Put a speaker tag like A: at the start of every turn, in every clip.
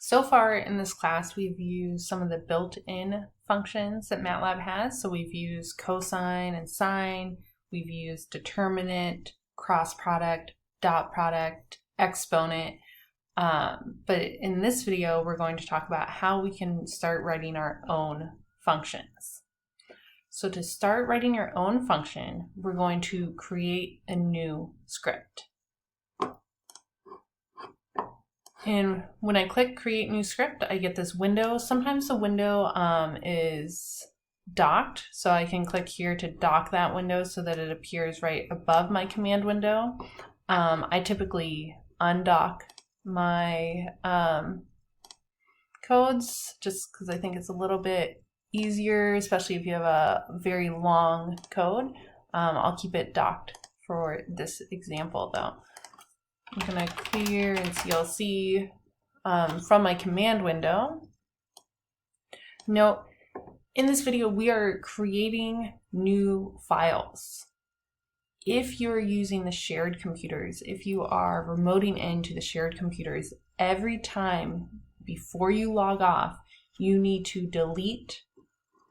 A: So far in this class, we've used some of the built-in functions that MATLAB has. So we've used cosine and sine, we've used determinant, cross product, dot product, exponent. But in this video, we're going to talk about how we can start writing our own functions. So to start writing your own function, we're going to create a new script. And when I click create new script, I get this window. Sometimes the window is docked, so I can click here to dock that window so that it appears right above my command window. I typically undock my codes just because I think it's a little bit easier, especially if you have a very long code. I'll keep it docked for this example though. I'm going to clear in CLC from my command window. Note, in this video, we are creating new files. If you're using the shared computers, if you are remoting into the shared computers, every time before you log off, you need to delete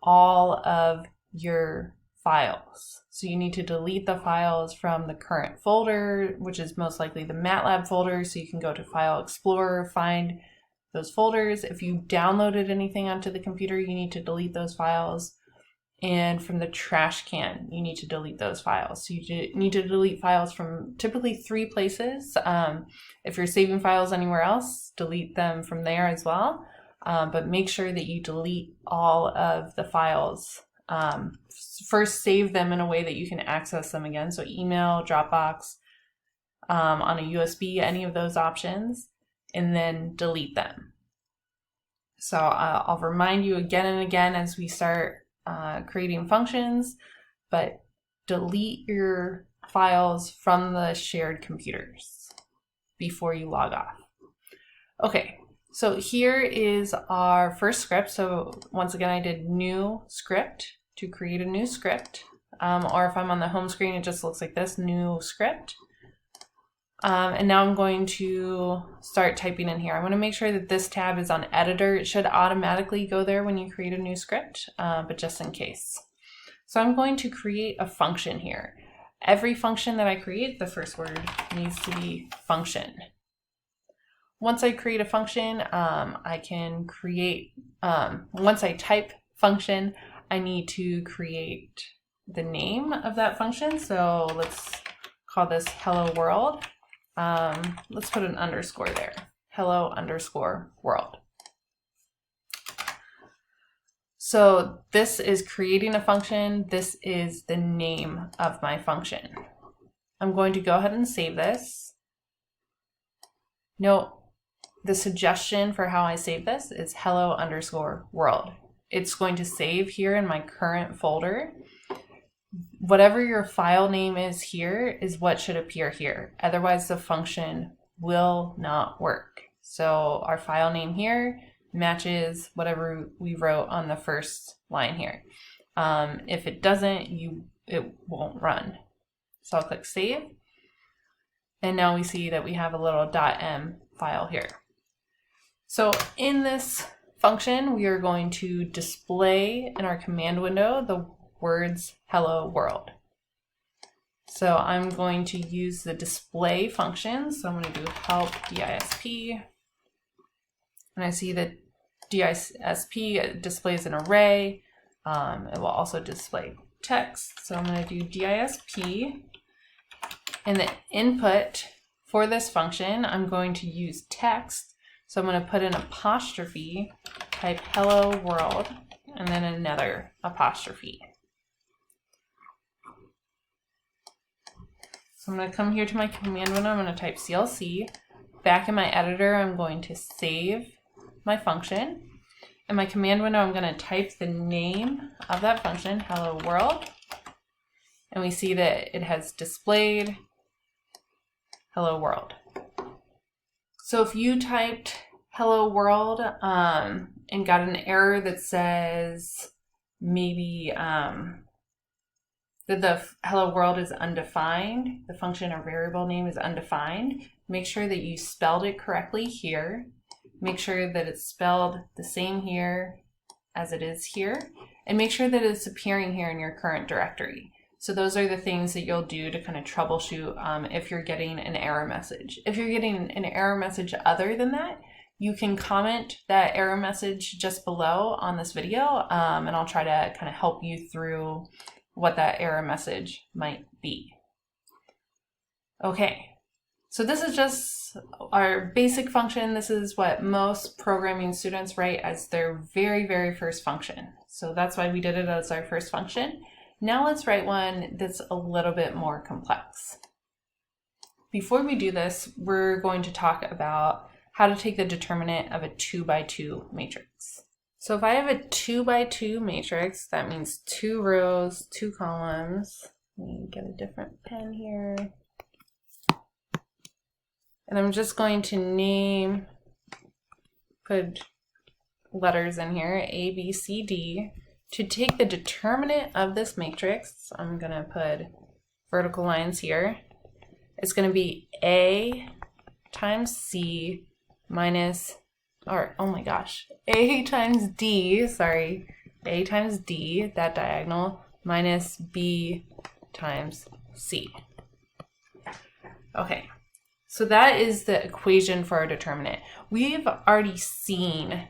A: all of your files. So you need to delete the files from the current folder, which is most likely the MATLAB folder. So you can go to File Explorer, find those folders. If you downloaded anything onto the computer, you need to delete those files. And from the trash can, you need to delete those files. So you need to delete files from typically 3 places. If you're saving files anywhere else, delete them from there as well. But make sure that you delete all of the files. First, save them in a way that you can access them again. So email, Dropbox, on a USB, any of those options, and then delete them. So I'll remind you again and again as we start creating functions, but delete your files from the shared computers before you log off. Okay, so here is our first script. So once again, I did new script to create a new script, or if I'm on the home screen, it just looks like this, new script. And now I'm going to start typing in here. I want to make sure that this tab is on editor. It should automatically go there when you create a new script, but just in case. So I'm going to create a function here. Every function that I create, the first word needs to be function. Once I create a function, I can create, once I type function, I need to create the name of that function. So let's call this hello world. Let's put an underscore there, hello underscore world. So this is creating a function. This is the name of my function. I'm going to go ahead and save this. Note, the suggestion for how I save this is hello underscore world. It's going to save here in my current folder. Whatever your file name is here is what should appear here. Otherwise, the function will not work. So our file name here matches whatever we wrote on the first line here. If it doesn't, it won't run. So I'll click save. And now we see that we have a little .m file here. So in this function, we are going to display in our command window the words hello world. So I'm going to use the display function. So I'm going to do help disp. And I see that disp displays an array. It will also display text. So I'm going to do disp. And the input for this function, I'm going to use text. So I'm going to put an apostrophe, type hello world, and then another apostrophe. So I'm going to come here to my command window. I'm going to type CLC. Back in my editor, I'm going to save my function. In my command window, I'm going to type the name of that function, hello world. And we see that it has displayed hello world. So if you typed hello world and got an error that says maybe that the hello world is undefined, the function or variable name is undefined, make sure that you spelled it correctly here make sure that it's spelled the same here as it is here, and make sure that it's appearing here in your current directory. So those are the things that you'll do to kind of troubleshoot if you're getting an error message. If you're getting an error message other than that, you can comment that error message just below on this video, and I'll try to kind of help you through what that error message might be. Okay, so this is just our basic function. This is what most programming students write as their very, very first function. So that's why we did it as our first function. Now let's write one that's a little bit more complex. Before we do this, we're going to talk about how to take the determinant of a 2x2 matrix. So if I have a 2x2 matrix, that means 2 rows, 2 columns. Let me get a different pen here. And I'm just going to put letters in here, A, B, C, D. To take the determinant of this matrix, I'm going to put vertical lines here. It's going to be A times C minus, or oh my gosh, A times D, sorry, A times D, that diagonal, minus B times C. Okay, so that is the equation for our determinant. We've already seen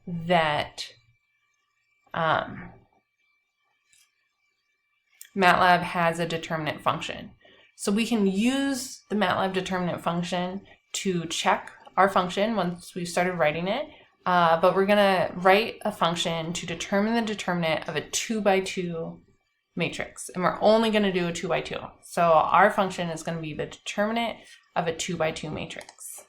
A: that MATLAB has a determinant function. So we can use the MATLAB determinant function to check our function once we've started writing it, but we're gonna write a function to determine the determinant of a 2x2 matrix, and we're only gonna do a 2x2. So our function is gonna be the determinant of a 2x2 matrix.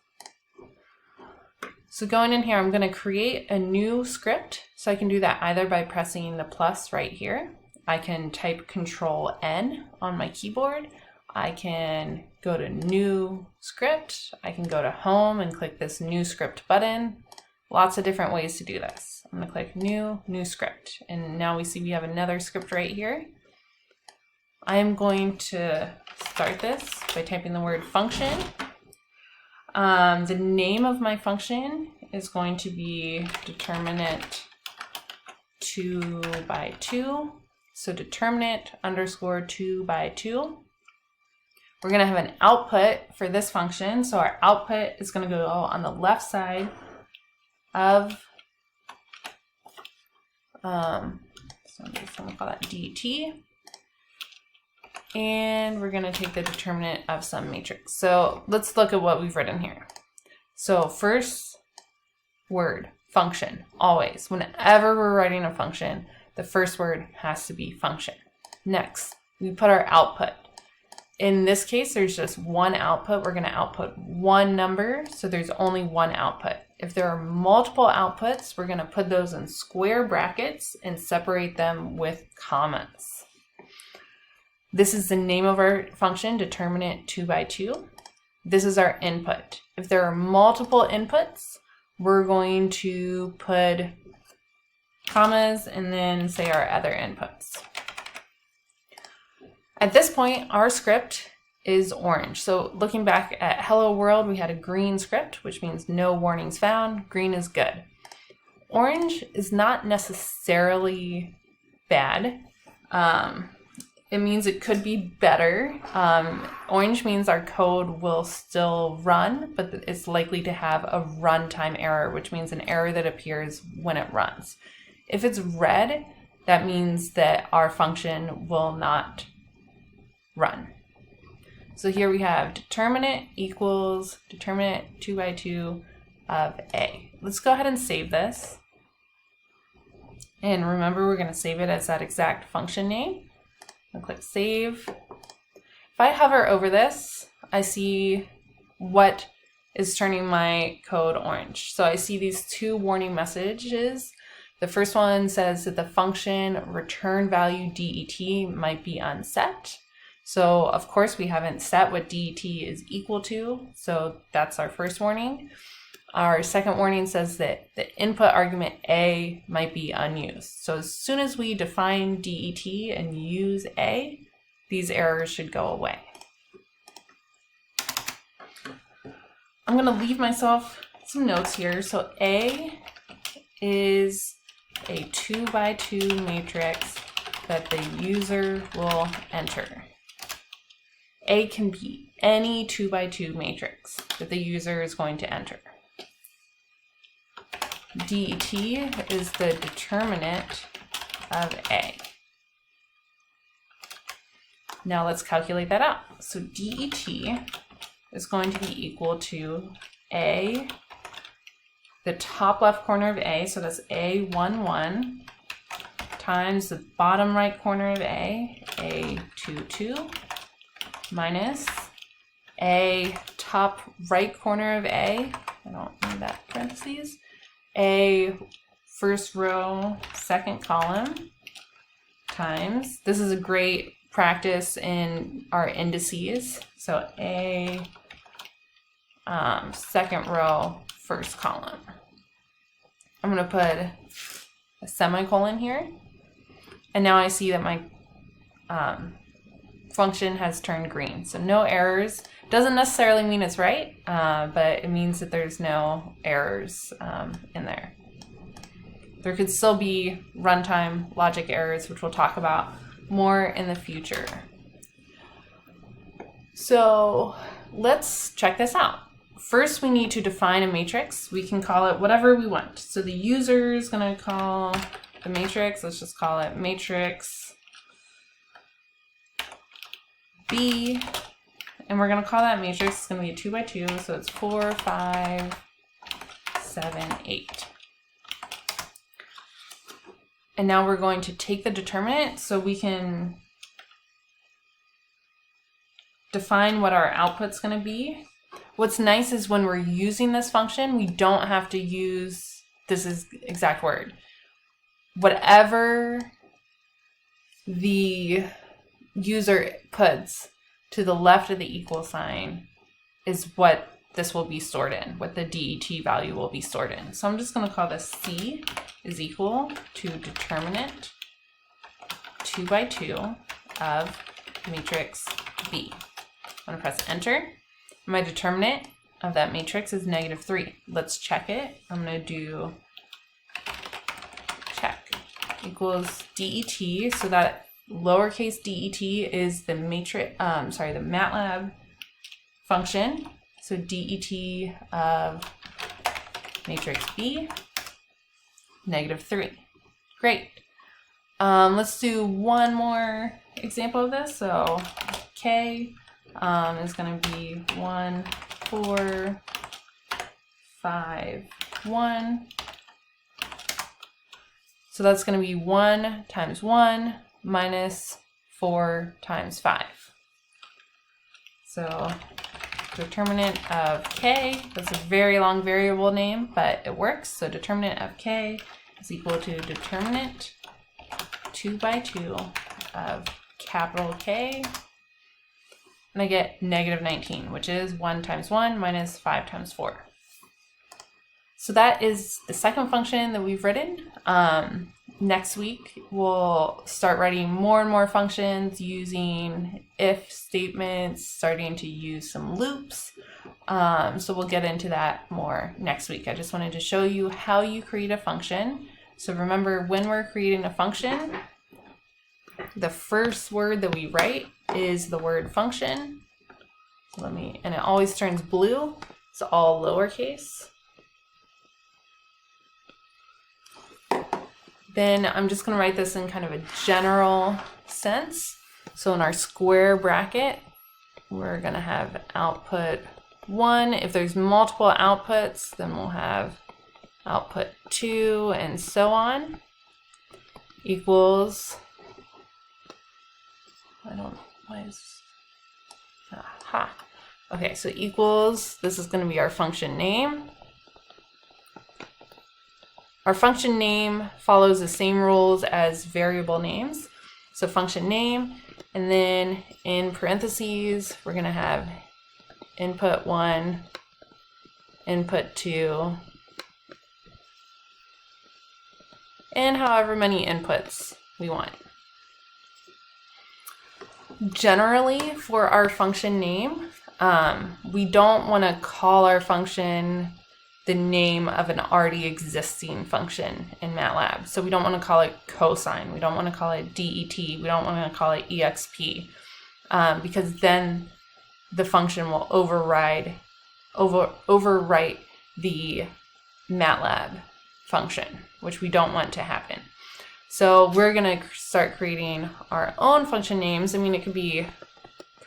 A: So going in here, I'm going to create a new script. So I can do that either by pressing the plus right here. I can type Control N on my keyboard. I can go to New Script. I can go to Home and click this New Script button. Lots of different ways to do this. I'm going to click New Script. And now we see we have another script right here. I'm going to start this by typing the word function. The name of my function is going to be determinant 2x2. So determinant underscore 2x2. We're going to have an output for this function. So our output is going to go on the left side of, so I'm just going to call that dt. And we're going to take the determinant of some matrix. So let's look at what we've written here. So first word, function, always. Whenever we're writing a function, the first word has to be function. Next, we put our output. In this case, there's just one output. We're going to output one number, so there's only one output. If there are multiple outputs, we're going to put those in square brackets and separate them with commas. This is the name of our function, determinant 2x2. This is our input. If there are multiple inputs, we're going to put commas and then say our other inputs. At this point, our script is orange. So looking back at Hello World, we had a green script, which means no warnings found. Green is good. Orange is not necessarily bad. It means it could be better. Orange means our code will still run, but it's likely to have a runtime error, which means an error that appears when it runs. If it's red, that means that our function will not run. So here we have determinant equals determinant 2x2 of A. Let's go ahead and save this. And remember, we're going to save it as that exact function name. I'll click save. If I hover over this, I see what is turning my code orange. So I see these two warning messages. The first one says that the function return value det might be unset. So of course we haven't set what det is equal to, so that's our first warning. Our second warning says that the input argument A might be unused. So as soon as we define det and use A, these errors should go away. I'm going to leave myself some notes here. So A is a 2x2 matrix that the user will enter. A can be any 2x2 matrix that the user is going to enter. Det is the determinant of A. Now let's calculate that out. So Det is going to be equal to A, the top left corner of A, so that's A11, times the bottom right corner of A, A22, minus A top right corner of A, I don't need that parentheses, A first row, second column, times, this is a great practice in our indices, so A second row, first column. I'm going to put a semicolon here, and now I see that my function has turned green. So no errors. Doesn't necessarily mean it's right, but it means that there's no errors in there. There could still be runtime logic errors, which we'll talk about more in the future. So let's check this out. First, we need to define a matrix. We can call it whatever we want. So the user is going to call the matrix, let's just call it matrix B, and we're going to call that matrix, it's going to be a 2x2, so it's 4, 5, 7, 8. And now we're going to take the determinant so we can define what our output's going to be. What's nice is when we're using this function, we don't have to use, this is exact word, whatever the user puts to the left of the equal sign is what this will be stored in, what the DET value will be stored in. So I'm just going to call this C is equal to determinant 2x2 of matrix B. I'm going to press enter. My determinant of that matrix is -3. Let's check it. I'm going to do check equals DET, so that lowercase det is the matrix, the MATLAB function. So det of matrix B, -3. Great. Let's do one more example of this. So K is going to be 1, 4, 5, 1. So that's going to be 1 times 1 minus 4 times 5. So determinant of K, that's a very long variable name, but it works. So determinant of K is equal to determinant 2x2 of capital K, and I get -19, which is 1 times 1 minus 5 times 4. So that is the second function that we've written. Next week, we'll start writing more and more functions using if statements, starting to use some loops. So we'll get into that more next week. I just wanted to show you how you create a function. So remember, when we're creating a function, the first word that we write is the word function. So and it always turns blue. It's all lowercase. Then I'm just going to write this in kind of a general sense. So in our square bracket, we're going to have output 1. If there's multiple outputs, then we'll have output 2 and so on, equals, okay, so equals, this is going to be our function name. Our function name follows the same rules as variable names. So function name, and then in parentheses, we're going to have input 1, input 2, and however many inputs we want. Generally, for our function name, we don't want to call our function the name of an already existing function in MATLAB. So we don't want to call it cosine. We don't want to call it DET. We don't want to call it EXP, because then the function will overwrite the MATLAB function, which we don't want to happen. So we're going to start creating our own function names. I mean, it could be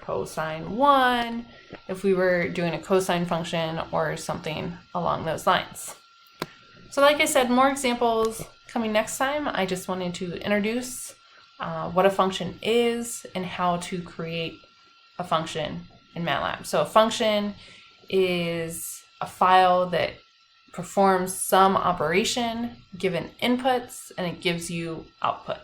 A: cosine 1 if we were doing a cosine function or something along those lines. So like I said, more examples coming next time. I just wanted to introduce what a function is and how to create a function in MATLAB. So a function is a file that performs some operation given inputs, and it gives you output.